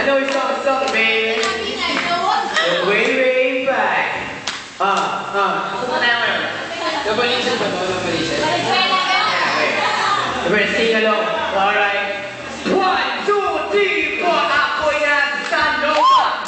know it's something, baby. Way back. Everybody sing along. All right. 1, 2, 3, 4. Ako'y nasa Nova.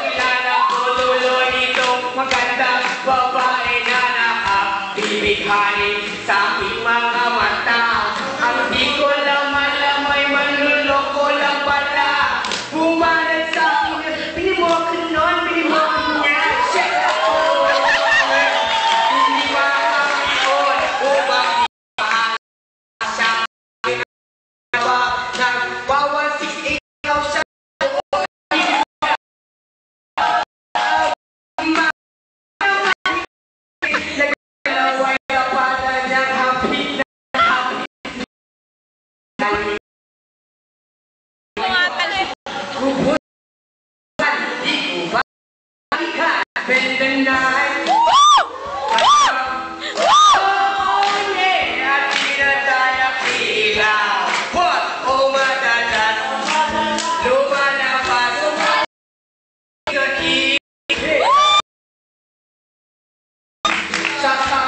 Kilala ko tuloy itong magandang babae na nakabibighanin sa aking mga mata. Ang di ko laman lamay manluloko lang pala. Bumalan sa akin, pinimo ko nun, pinimo ko niya. Check ako. Hindi makakakon upang siya nagbawa 6'8" daw siya. Spend the night. Oh yeah, at tinataya ilaw. What? Oh madalas, lumalabas. Sa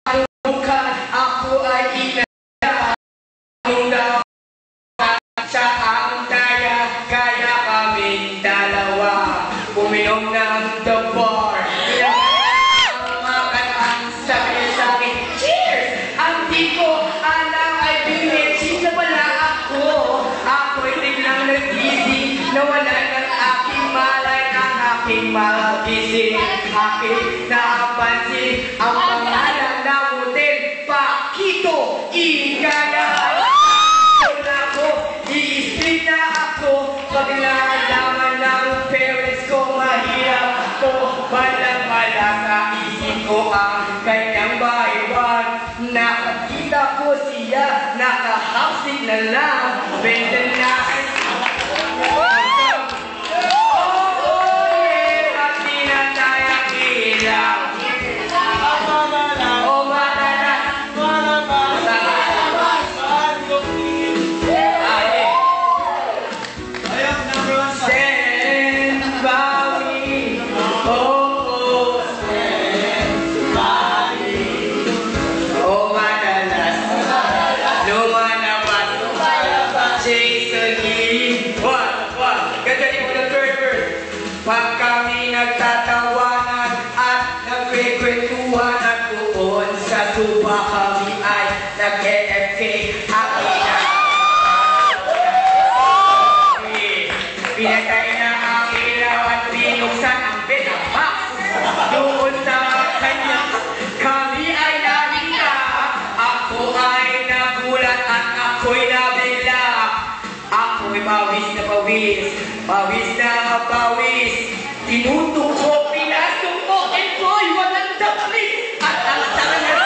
kalukan, ako ay inaw. Sa ang daya, kaya kaming dalawa. Uminom ng the bar. Ang sabi sa akin, cheers! Ang di ko alam ay binitsin na pala ako. Ako'y biglang nag-isip na wala ng aking malay ang aking magising. Aking napansin ang pangalan na hotel, Pakito Igaya. I-split na ako pag nalaman ng parents ko. Mahirap ko, balang-bala sa isip ko ang kanyang baywan. Nakakita ko siya, nakahapsik na lang. Benda na at tinatayang ilaw. Pag kami nagtatawanan at nagkwekwentuhan at doon sa tuba kami ay nag-EFK. Pinatay na ang ilaw at binuksan ang betamax. Doon sa kanya kami ay nakita. Ako ay nagulat at ako'y nabila. Ako'y pawis na pawis, pawis na pawis. Tinutok ko, pinasok ko, ako'y walang damit. At ang sana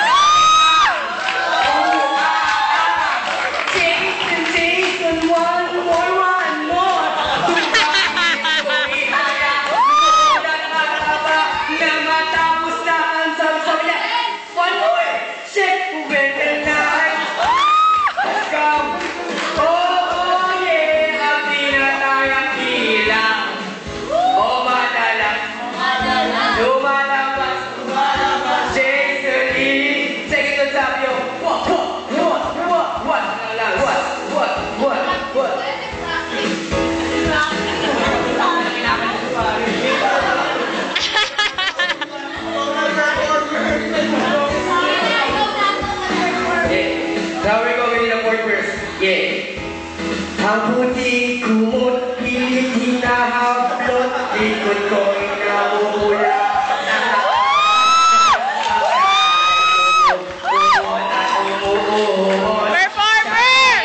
Jason, one more. Ihaya ko ng mataba na matapos na ang sabi niya. One more, check who went the night. Let's go. Now we're going to the fourth verse. Yeah. Ang puti kumot, pilit hinahablot, likod ko inaumula. Performer!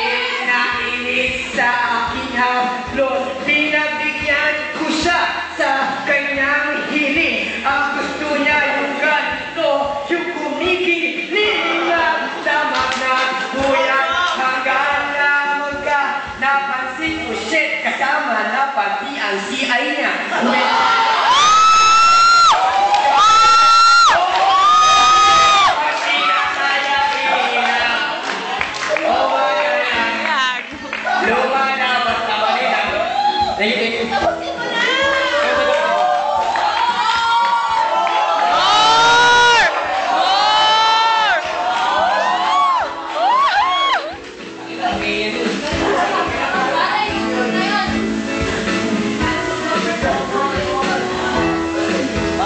Nainis sa aking hablot, pinabigyan ko siya sa kanyang hiling. Ang gusto niya yung ganito, yung kumikiling at damag na buyan. Hanggang lamang ka, napansin ko shit, kasama na pati ang CI niya. Lumalabas Thank you, thank you.